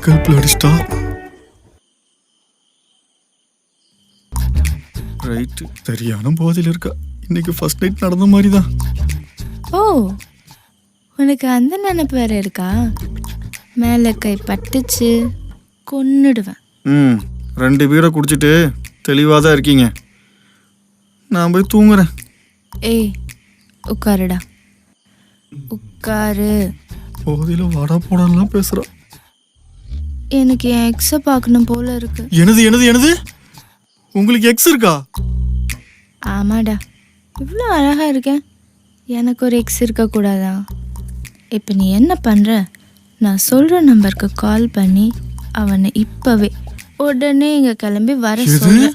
கல்பில் அடிச்சிட்டா. Right, சரியான போதையில் இருக்கா. இன்னைக்கு ஃபர்ஸ்ட் நைட் நடந்த மாதிரி தான். ஓ, உனக்கு அந்த நினைப்பு வேற இருக்கா? மேலே கை பட்டுச்சு கொன்னுடுவேன். 2 பீரை குடிச்சிட்டு தெளிவாக தான் இருக்கீங்க. நான் போய் தூங்குறேன். ஏய் உட்காருடா, உட்காரு. போதையில் வாடா போடான்லாம் பேசுகிறா. எனக்கு என் எக்ஸை பார்க்கணும் போல இருக்கு. எனது உங்களுக்கு எக்ஸ் இருக்கா? ஆமாடா, இவ்வளோ அழகா இருக்கேன், எனக்கு ஒரு எக்ஸ் இருக்கக்கூடாதா? இப்போ நீ என்ன பண்ணுற, நான் சொல்கிற நம்பருக்கு கால் பண்ணி அவனை இப்போவே உடனே இங்கே கிளம்பி வர சொல்லு.